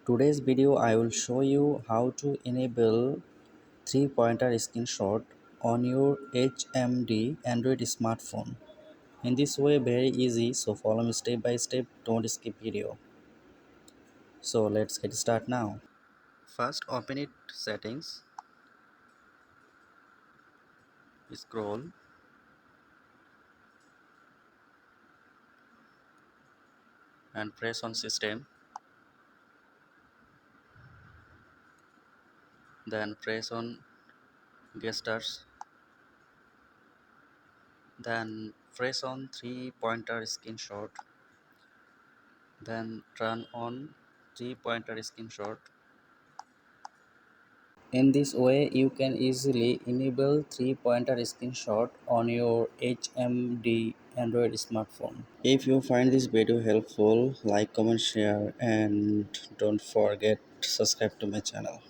Today's video I will show you how to enable 3-pointer screenshot on your HMD Android smartphone. In this way very easy, so follow me step by step, don't skip video. So let's get started now. First open it settings, scroll, and press on system, then press on gestures, then press on 3-pointer screenshot, then turn on 3-pointer screenshot. In this way, you can easily enable 3-pointer screenshot on your HMD Android smartphone. If you find this video helpful, like, comment, share, and don't forget to subscribe to my channel.